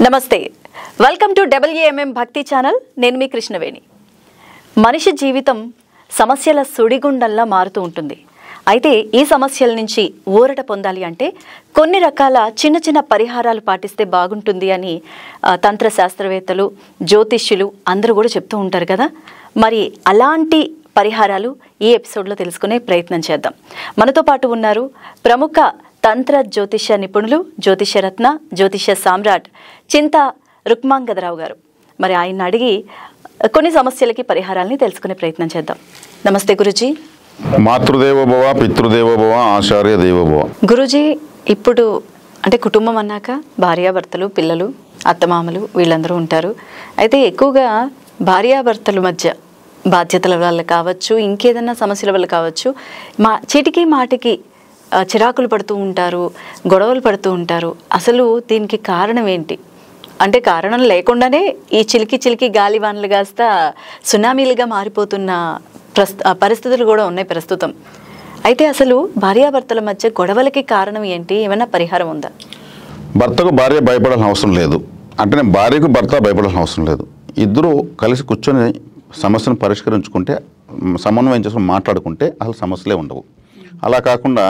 నమస్తే welcome to WMM భక్తి channel నేను మీ కృష్ణవేణి మనిషి జీవితం సమస్యల సుడిగుండంలా మారుతూ ఉంటుంది అయితే ఈ సమస్యల నుంచి ఊరట పొందాలి అంటే కొన్ని రకాల చిన్న చిన్న పరిహారాలు పాటిస్తే బాగుంటుంది అని తంత్ర శాస్త్రవేత్తలు జ్యోతిష్యులు అందరూ కూడా చెప్తూ ఉంటారు కదా మరి అలాంటి పరిహారాలు ఈ ఎపిసోడ్లో తెలుసుకునే ప్రయత్నం చేద్దాం మనతో పాటు ఉన్నారు ప్రముఖ తంత్ర జ్యోతిష్య నిపుణులు జ్యోతిష్యరత్న జ్యోతిష్య సామ్రాట్ చింతా రుక్మాంగదరావు గారు మరి ఆయన అడిగి కొన్ని సమస్యలకి పరిహారాలని తెలుసుకునే ప్రయత్నం చేద్దాం నమస్తే గురుజీ మాతృదేవో భవ పితృదేవో భవ ఆచార్య దేవో భవ గురుజీ ఇప్పుడు అంటే కుటుంబం అన్నాక భార్యాభర్తలు పిల్లలు అత్తమామలు వీళ్ళందరూ ఉంటారు అయితే ఎక్కువగా భార్యాభర్తల మధ్య బాధ్యతల వల్ల కావచ్చు ఇంకేదన్నా సమస్యల వల్ల కావచ్చు చీటికి మాటికి చిరాకులు పడుతూ ఉంటారు గొడవలు పడుతూ ఉంటారు అసలు దీనికి కారణం ఏంటి అంటే కారణం లేకుండానే ఈ చిలికి గాలివానలు కాస్త సునామీలుగా మారిపోతున్న పరిస్థితులు కూడా ఉన్నాయి ప్రస్తుతం అయితే అసలు భార్యాభర్తల మధ్య గొడవలకి కారణం ఏంటి ఏమైనా పరిహారం ఉందా భర్తకు భార్య భయపడాల్సిన అవసరం లేదు అంటే భార్యకు భర్త భయపడాల్సిన అవసరం లేదు ఇద్దరు కలిసి కూర్చొని సమస్యను పరిష్కరించుకుంటే సమన్వయం చేసుకుని మాట్లాడుకుంటే అసలు సమస్యలే ఉండవు అలా కాకుండా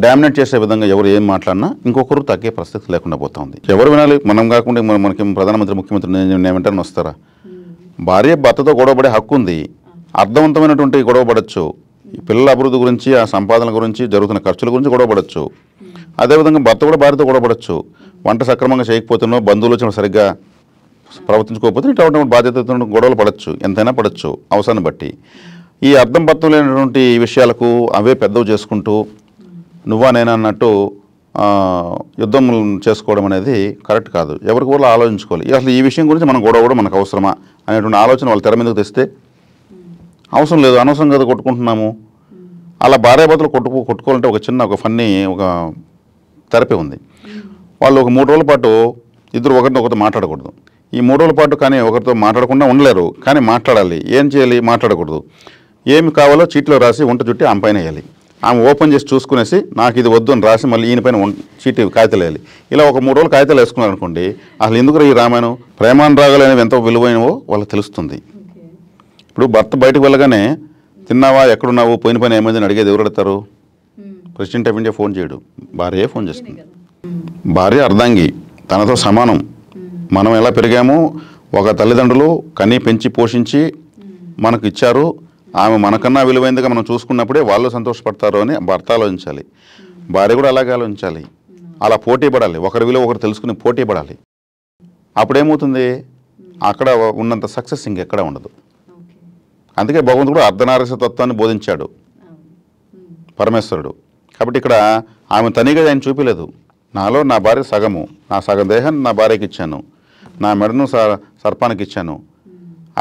డామినేట్ చేసే విధంగా ఎవరు ఏం మాట్లాడినా ఇంకొకరు తగ్గే పరిస్థితి లేకుండా పోతుంది ఎవరు వినాలి మనం కాకుండా మనకి ప్రధానమంత్రి ముఖ్యమంత్రి ఏమంటారని వస్తారా భార్య భర్తతో గొడవపడే హక్కు ఉంది అర్థవంతమైనటువంటి గొడవ పడవచ్చు పిల్లల అభివృద్ధి గురించి ఆ సంపాదన గురించి జరుగుతున్న ఖర్చుల గురించి గొడవ పడవచ్చు అదేవిధంగా భర్త కూడా భార్యతో గొడవ పడవచ్చు వంట సక్రమంగా చేయకపోతేనో బంధువులు వచ్చిన సరిగ్గా ప్రవర్తించుకోకపోతే ఇటువంటి బాధ్యతతో గొడవలు పడవచ్చు ఎంతైనా పడవచ్చు అవసరాన్ని బట్టి ఈ అర్థం పత్రం లేనటువంటి విషయాలకు అవే పెద్దవి చేసుకుంటూ నువ్వా నేనా అన్నట్టు యుద్ధం చేసుకోవడం అనేది కరెక్ట్ కాదు ఎవరికి కూడా ఆలోచించుకోవాలి అసలు ఈ విషయం గురించి మనం గొడవ కూడా మనకు అవసరమా అనేటువంటి ఆలోచన వాళ్ళ తెర మీదకి తెస్తే అవసరం లేదు అనవసరంగా కొట్టుకుంటున్నాము అలా భార్యాభర్తలు కొట్టుకోవాలంటే ఒక ఫన్నీ ఒక థెరపీ ఉంది వాళ్ళు ఒక 3 రోజుల పాటు ఇద్దరు ఒకరితో మాట్లాడకూడదు ఈ 3 రోజుల పాటు కానీ ఒకరితో మాట్లాడకుండా ఉండలేరు కానీ మాట్లాడాలి ఏం చేయాలి మాట్లాడకూడదు ఏమి కావాలో చీట్లో రాసి వంట చుట్టి ఆమె పైన వేయాలి ఆమె ఓపెన్ చేసి చూసుకునేసి నాకు ఇది వద్దు అని రాసి మళ్ళీ ఈయన పైన చీటి కాగితాలు వేయాలి ఇలా ఒక 3 రోజులు కాగితాలు వేసుకున్నారు అనుకోండి అసలు ఎందుకు ఈ రామాయణం ప్రేమానురాగాలు అనేవి ఎంతో విలువైనవో వాళ్ళకి తెలుస్తుంది ఇప్పుడు భర్త బయటకు వెళ్ళగానే తిన్నావా ఎక్కడున్నావు పోయిన పని ఏమైందని అడిగేది ఎవరు అడుగుతారు ప్రెసిడెంట్ ఆఫ్ ఇండియా ఫోన్ చేయడు భార్యే ఫోన్ చేస్తుంది భార్య అర్ధాంగి తనతో సమానం మనం ఎలా పెరిగామో ఒక తల్లిదండ్రులు కన్నీ పెంచి పోషించి మనకు ఇచ్చారు ఆమె మనకన్నా విలువైందిగా మనం చూసుకున్నప్పుడే వాళ్ళు సంతోషపడతారు అని భర్త ఆలోచించాలి భార్య కూడా అలాగే ఆలోచించాలి అలా పోటీ పడాలి ఒకరి విలువ ఒకరు తెలుసుకుని పోటీ పడాలి అప్పుడేమవుతుంది అక్కడ ఉన్నంత సక్సెస్ ఇంకెక్కడ ఉండదు అందుకే భగవంతుడు కూడా అర్ధనారీశ్వర తత్వాన్ని బోధించాడు పరమేశ్వరుడు కాబట్టి ఇక్కడ ఆమె తనిగా ఆయన చూపించలేదు నాలో నా భార్య సగము నా సగం దేహాన్ని నా భార్యకి ఇచ్చాను నా మెడను సర్పానికి ఇచ్చాను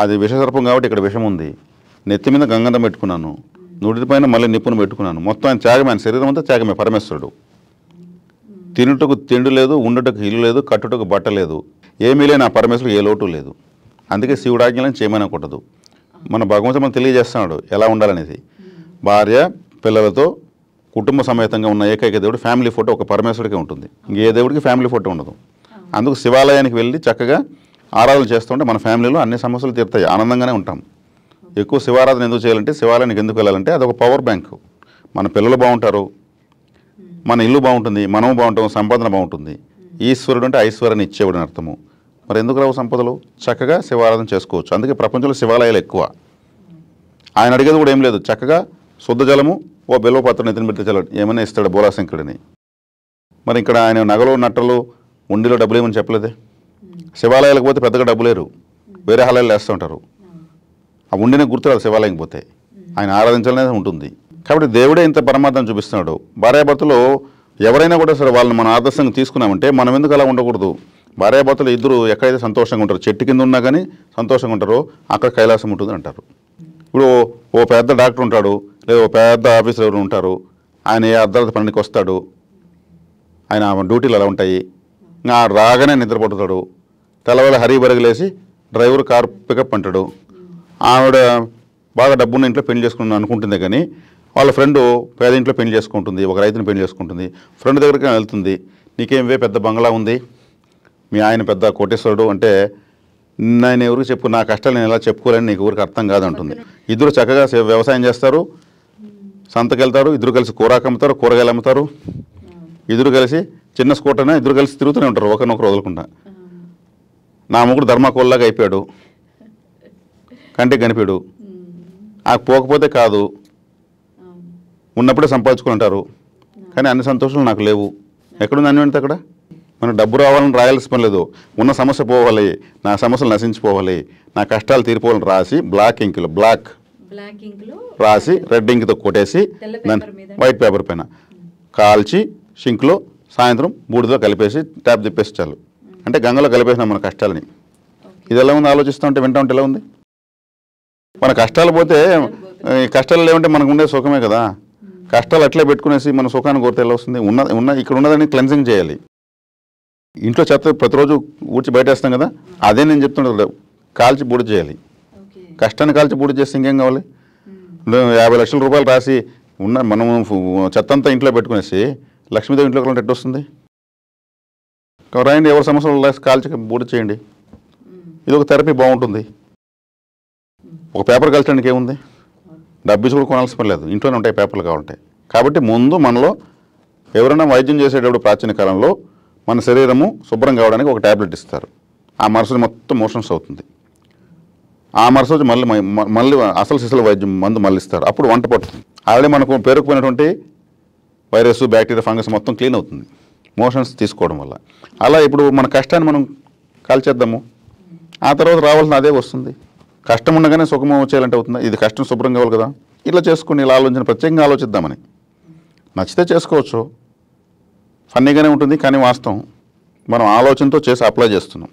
అది విషసర్పం కాబట్టి ఇక్కడ విషం ఉంది నెత్తి మీద గంగంధం పెట్టుకున్నాను నుడిపైన మళ్ళీ నిప్పును పెట్టుకున్నాను మొత్తం ఆయన త్యాగమే ఆయన శరీరం అంతా త్యాగమే పరమేశ్వరుడు తినుటకు తిండి లేదు ఉండుటకు ఇల్లు లేదు కట్టుటకు బట్ట లేదు ఏమీ లేని ఆ పరమేశ్వరుడు ఏ లోటు లేదు అందుకే శివుడాజ్ఞలను చేయమనకూడదు మన భగవంతుడు మనం తెలియజేస్తున్నాడు ఎలా ఉండాలనేది భార్య పిల్లలతో కుటుంబ సమేతంగా ఉన్న ఏకైక దేవుడు ఫ్యామిలీ ఫోటో ఒక పరమేశ్వరుడికే ఉంటుంది ఇంకే దేవుడికి ఫ్యామిలీ ఫోటో ఉండదు అందుకు శివాలయానికి వెళ్ళి చక్కగా ఆరాధన చేస్తుంటే మన ఫ్యామిలీలో అన్ని సమస్యలు తీరుతాయి ఆనందంగానే ఉంటాం ఎక్కువ శివారాధన ఎందుకు చేయాలంటే శివాలయానికి ఎందుకు వెళ్ళాలంటే అదొక పవర్ బ్యాంక్ మన పిల్లలు బాగుంటారు మన ఇల్లు బాగుంటుంది మనము బాగుంటాం సంపాదన బాగుంటుంది ఈశ్వరుడు అంటే ఐశ్వర్యాన్ని ఇచ్చేవాడు అని అర్థము మరి ఎందుకు రావు సంపదలు చక్కగా శివారాధన చేసుకోవచ్చు అందుకే ప్రపంచంలో శివాలయాలు ఎక్కువ ఆయన అడిగేది కూడా ఏం లేదు చక్కగా శుద్ధ జలము ఓ బెల్వపాత్ర నెత్తిన పెట్టి చల్లడు ఏమైనా ఇస్తాడు బోలాశంకరుడిని మరి ఇక్కడ ఆయన నగలు నట్టలు ఉండిలో డబ్బులు ఏమని చెప్పలేదే శివాలయాలకు పోతే పెద్దగా డబ్బులేరు వేరే ఆలయాలు వేస్తూ ఉంటారు ఆ ఉండిన గుర్తురాదు శివాలయం పోతే ఆయన ఆరాధించాలనేది ఉంటుంది కాబట్టి దేవుడే ఇంత పరమార్థం చూపిస్తున్నాడు భార్యాభర్తలు ఎవరైనా కూడా సరే వాళ్ళని మన ఆదర్శంగా తీసుకున్నామంటే మనం ఎందుకు అలా ఉండకూడదు భార్యాభర్తలు ఇద్దరు ఎక్కడైతే సంతోషంగా ఉంటారు చెట్టు కింద ఉన్నా కానీ సంతోషంగా ఉంటారో అక్కడ కైలాసం ఉంటుంది అంటారు ఇప్పుడు ఓ పెద్ద డాక్టర్ ఉంటాడు లేదా ఓ పెద్ద ఆఫీసర్ ఎవరు ఉంటారు ఆయన ఏ అర్ధరాత్రి పనికి వస్తాడు ఆయన డ్యూటీలు అలా ఉంటాయి ఇంకా రాగానే నిద్రపడుతాడు తెల్లవేళ హరిబరగలేసి డ్రైవర్ కారు పికప్ అంటాడు ఆవిడ బాగా డబ్బున్న ఇంట్లో పెళ్లి చేసుకుని అనుకుంటుంది కానీ వాళ్ళ ఫ్రెండ్ పేదింట్లో పెళ్లి చేసుకుంటుంది ఒక రైతుని పెళ్లి చేసుకుంటుంది ఫ్రెండ్ దగ్గరికి వెళ్తుంది నీకేం పెద్ద బంగ్లా ఉంది మీ ఆయన పెద్ద కోటేశ్వరుడు అంటే నేను ఎవరికి చెప్పు, నా కష్టాలు నేను ఎలా చెప్పుకోలేని నీకు ఊరికి అర్థం కాదంటుంది. ఇద్దరు చక్కగా వ్యవసాయం చేస్తారు, సంతకి వెళ్తారు, ఇద్దరు కలిసి కూరాకు అమ్ముతారు, కూరగాయలు అమ్ముతారు, ఇద్దరు కలిసి చిన్న స్కూటర్నే ఇద్దరు కలిసి తిరుగుతూనే ఉంటారు ఒకరినొకరు వదలకుండా. నా ముగ్గురు ధర్మాకోల్లాగా అయిపోయాడు, కంటికి కనిపాడు. ఆ పోకపోతే కాదు, ఉన్నప్పుడే సంపాదించుకుంటారు. కానీ అన్ని సంతోషాలు నాకు లేవు. ఎక్కడుంది అన్నింటి అక్కడ? మనకు డబ్బు రావాలని రాయాల్సిన పని లేదు. ఉన్న సమస్య పోవాలి, నా సమస్యలు నశించిపోవాలి, నా కష్టాలు తీరిపోవాలని రాసి బ్లాక్ ఇంక్లో రాసి రెడ్ ఇంక్తో కొట్టేసి దాన్ని వైట్ పేపర్ పైన కాల్చి షింక్లో సాయంత్రం బూడిదలో కలిపేసి ట్యాప్ తిప్పేసి చాలు. అంటే గంగలో కలిపేసినాం మన కష్టాలని. ఇది ఎలా ఉంది? ఆలోచిస్తూ ఉంటే వింటా ఉంటే ఎలా ఉంది? మన కష్టాలు పోతే కష్టాలు లేవంటే మనకు ఉండే సుఖమే కదా. కష్టాలు అట్లే పెట్టుకునేసి మన సుఖాన్ని కోరితే ఎలా వస్తుంది? ఇక్కడ ఉన్నదాన్ని క్లెన్సింగ్ చేయాలి. ఇంట్లో చెత్త ప్రతిరోజు ఊడ్చి బయటేస్తాం కదా, అదే నేను చెప్తుండే, కాల్చి బూడి చేయాలి. కష్టాన్ని కాల్చి బూడి చేస్తే ఇంకేం కావాలి? 50 లక్షల రూపాయలు రాసి మనము చెత్త అంతా ఇంట్లో పెట్టుకునేసి లక్ష్మీదేవి ఇంట్లో కలంటే ఎట్టు వస్తుంది? రాయండి, ఎవరి సమస్యలు కాల్చి బూడి చేయండి. ఇది ఒక థెరపీ, బాగుంటుంది. ఒక పేపర్ కాల్చడానికి ఏముంది? డబ్బు కూడా కొనాల్సిన పని లేదు, ఇంట్లోనే ఉంటాయి పేపర్లు కావాలంటే. కాబట్టి ముందు మనలో ఎవరైనా వైద్యం చేసేటప్పుడు ప్రాచీన కాలంలో మన శరీరము శుభ్రం కావడానికి ఒక ట్యాబ్లెట్ ఇస్తారు. ఆ మరుసటి మొత్తం మోషన్స్ అవుతుంది. ఆ మరుసటి మళ్ళీ అసలు సిసలు వైద్యం మందు మళ్ళీ ఇస్తారు. అప్పుడు వంట పడుతుంది. ఆల్రెడీ మనకు పేరుకుపోయినటువంటి వైరస్, బ్యాక్టీరియా, ఫంగస్ మొత్తం క్లీన్ అవుతుంది మోషన్స్ తీసుకోవడం వల్ల. అలా ఇప్పుడు మన కష్టాన్ని మనం కాల్చేద్దాము, ఆ తర్వాత రావాల్సిన అదే వస్తుంది. కష్టం ఉండగానే సుఖం వచ్చేయాలంటే అవుతుందా? ఇది కష్టం శుభ్రం కావాలి కదా. ఇలా చేసుకుని ఇలా ఆలోచన ప్రత్యేకంగా ఆలోచిద్దామని. నచ్చితే చేసుకోవచ్చు, ఫన్నీగానే ఉంటుంది. కానీ వాస్తవం మనం ఆలోచనతో చేసి అప్లై చేస్తున్నాం.